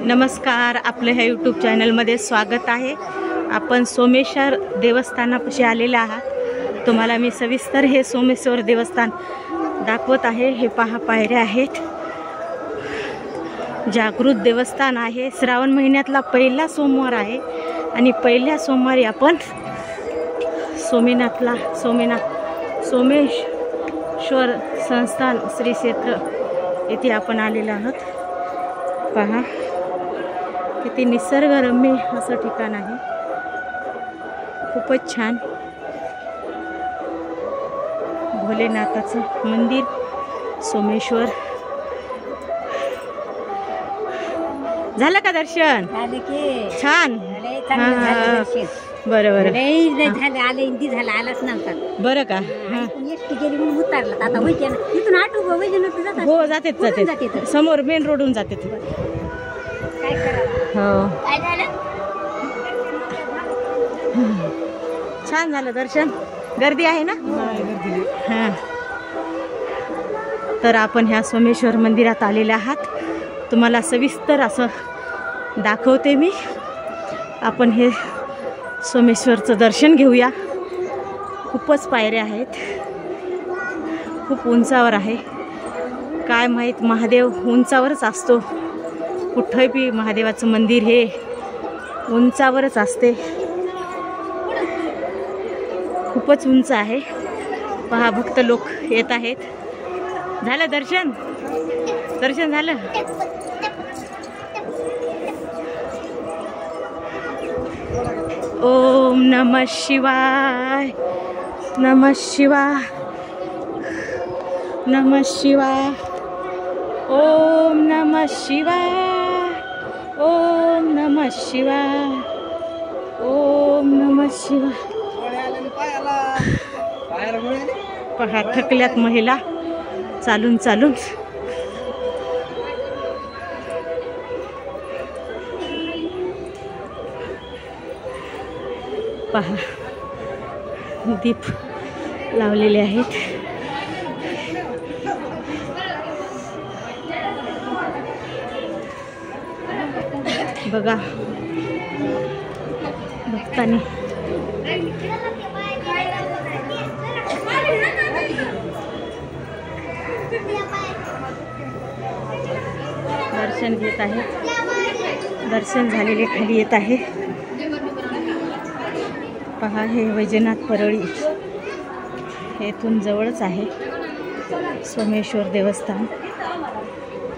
नमस्कार, आपलं ह्या यूट्यूब चॅनलमध्ये स्वागत आहे। आपण सोमेश्वर देवस्थानापाशी आलेले आहात। तुम्हाला मी सविस्तर हे सोमेश्वर देवस्थान दाखवत आहे। हे पहा, पायऱ्या आहेत। जागृत देवस्थान आहे। श्रावण महिन्यातला पहिला सोमवार आहे आणि पहिल्या सोमवारी आपण सोमेश्वर संस्थान श्री क्षेत्र येथे आपण आलेलो आहोत। पहा, किती निसर्गरम्य असं ठिकाण आहे। खूपच छान भोलेनाथाचं मंदिर सोमेश्वर। झालं का दर्शन? छान। बरं बरं झालं, आले इंदी झाला, आलाच नव्हता बरं का? एसटी गेली म्हणून उतारला। आता वैजन इथून आटो वैजनात जातात। हो, जाते समोर मेन रोडून जाते। काय करावं? हो, काय झालं? छान झालं दर्शन। गर्दी आहे ना? हां, तर आपण ह्या सोमेश्वर मंदिरात आलेले आहात। तुम्हाला सविस्तर असं दाखवते मी। आपण हे सोमेश्वरचं दर्शन घेऊया। खूपच पायऱ्या आहेत, खूप उंचावर आहे। काय माहीत, महादेव उंचावरच असतो। कुठंही बी महादेवाचं मंदिर हे उंचावरच असते। खूपच उंच आहे। पहा, भक्त लोक येत आहेत। झालं दर्शन? दर्शन झालं? ओम नमः शिवाय, नमः शिवाय, नमः शिवाय, ओम नमः शिवाय, ओम नमः शिवाय, ओम नमः शिवाय। पहा, थकल्यात महिला चालून चालून। पहा, दीप लावलेले आहेत। बघा, भक्तांनी दर्शन घेत आहेत। दर्शन झालेले खाली येत आहे। पहा, हे वैजनाथ परळी येथून जवळच आहे सोमेश्वर देवस्थान।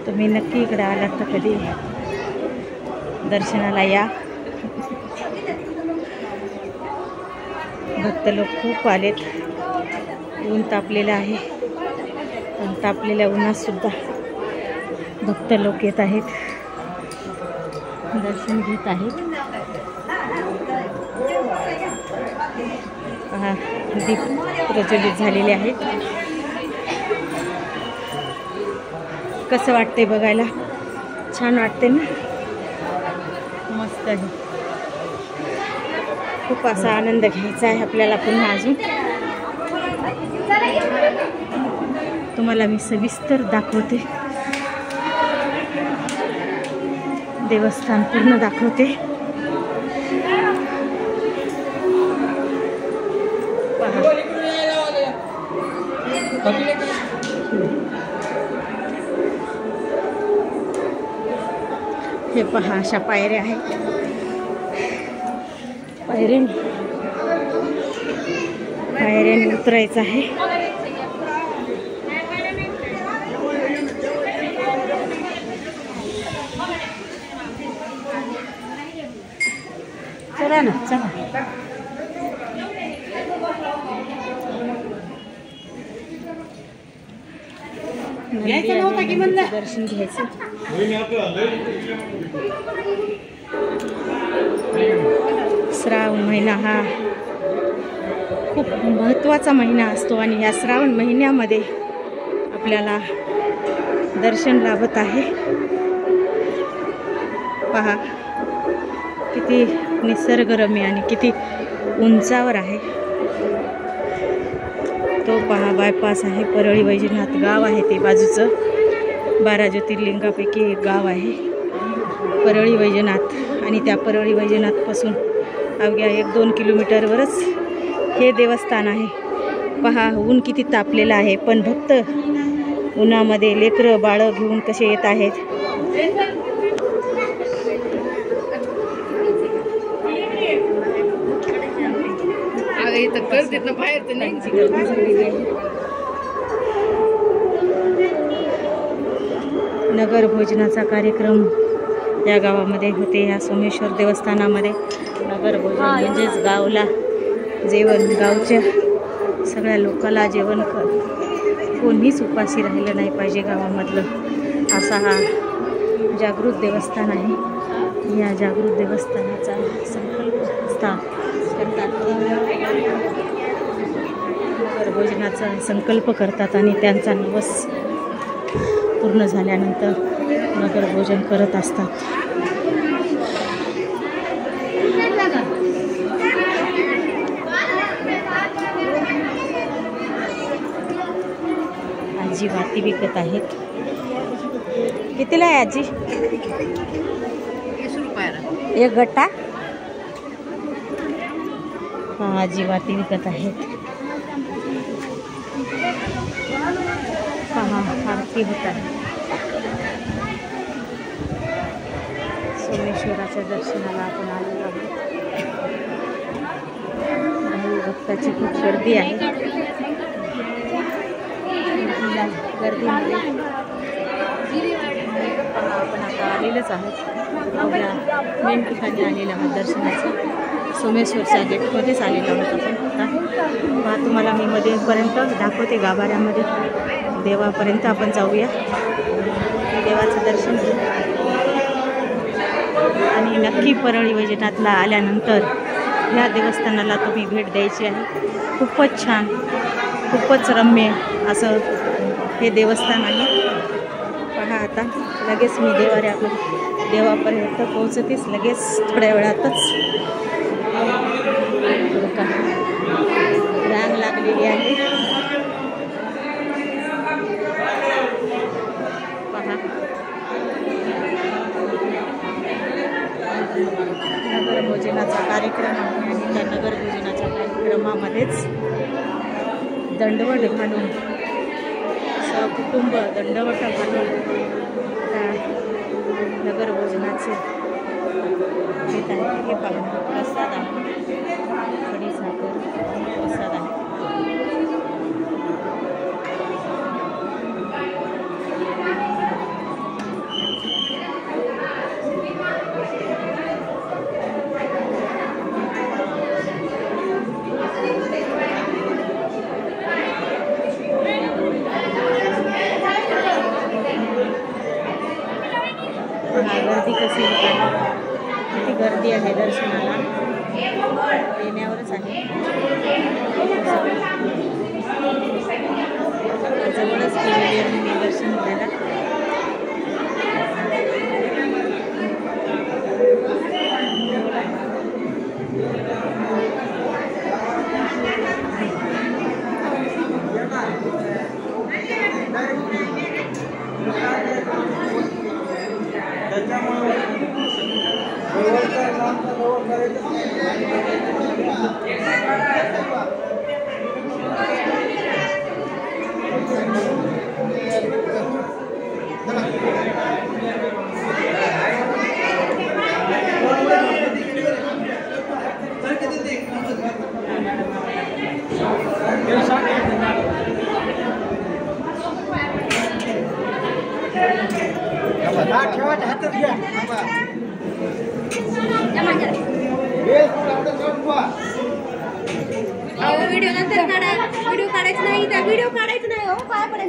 तुम्ही नक्की इकडे आलात तर कधी दर्शनाला या। भक्त लोक खूप आलेत। ऊन तापलेलं आहे। पण तापलेल्या उन्हात सुद्धा भक्त लोक येत आहेत, दर्शन घेत आहेत। पहा, दीप प्रज्वलित झालेले आहेत। कसं वाटते बघायला? छान वाटते ना? मस्त आहे। खूप असा आनंद घ्यायचा आहे आपल्याला पुन्हा अजून। तुम्हाला मी सविस्तर दाखवते, देवस्थान पूर्ण दाखवते। पहा, हे पहा, अशा पायऱ्या आहेत। पायऱ्याने उतरायचं आहे। चला ना, चला। दर्शन घ्यायचं। श्रावण महिना हा खूप महत्त्वाचा महिना असतो आणि या श्रावण महिन्यामध्ये आपल्याला दर्शन लाभत आहे। पहा, किती निसर्गरम्य आणि किती उंचावर आहे। तो पहा बायपास आहे. परळी वैजनाथ गाव आहे ते बाजूचं. 12 ज्योतिर्लिंगापैकी एक गाव आहे परळी वैजनाथ. आणि त्या परळी वैजनाथपासून अवघ्या 1-2 किलोमीटरवरच हे देवस्थान आहे. पहा ऊन किती तापलेलं आहे, पण भक्त उन्हामध्ये लेकरं बाळं घेऊन कसे येत आहेत. नगर भोजनाचा कार्यक्रम या गावामध्ये होते. या सोमेश्वर देवस्थानामध्ये नगर भोजन म्हणजेच गावला जेवण, गावच्या सगळ्या लोकाला जेवण कोणीच उपाशी राहिलं नाही पाहिजे गावामधलं, असा हा जागृत देवस्थान आहे. या जागृत देवस्थानाचा संकल्प करतात. नगर भोजनाचा संकल्प करतात आणि त्यांचा नवस पूर्ण झाल्यानंतर नगर भोजन करत असतात. आजी वाती विकत आहेत. कितीला आहे आजी? 20 रुपयाला एक गट्टा. हा आजी वाती विकत आहेत. पहा आरती होत आहे. सोमेश्वराच्या दर्शनाला आपण आलेलो आहोत. भक्ताची खूप गर्दी आहे. गर्दीमध्ये आपण आता आलेलंच आहोत. अवघ्या मेन ठिकाणी आलेलं आहोत दर्शनाचं. सोमेश्वरच्या गेटमध्येच आलेलो आहोत आपण. आता तुम्हाला मी मध्येपर्यंत दाखवते गाभाऱ्यामध्ये. देवापर्यंत आपण जाऊया, देवाचं दर्शन घेऊ. आणि नक्की परळी वैजनाथला आल्यानंतर ह्या देवस्थानाला तुम्ही भेट द्यायची आहे. खूपच छान, खूपच रम्य असं हे देवस्थान आहे. पहा आता लगेच मी देवापर्यंत पोहोचतेच लगेच थोड्या वेळातच. रांग लागलेली आहे. पहा नगर भोजनाचा कार्यक्रम आहे आणि त्या नगर भोजनाच्या कार्यक्रमामध्येच दंडवट घालून सहकुटुंब दंडवट घालून त्या नगर भोजनाचे घेत आहे. हे पहा प्रसाद आहे, खडी साखर प्रसाद आहे. गर्दी कशी होत आहे, किती गर्दी आहे दर्शनाला. येण्यावरच आहे. जवळच केलेली आहे मी दर्शन घ्यायला. व्हिडिओ नंतर काढा. व्हिडिओ काढायचं नाही, त्या व्हिडिओ काढायचं नाही हो. पाय पडेल.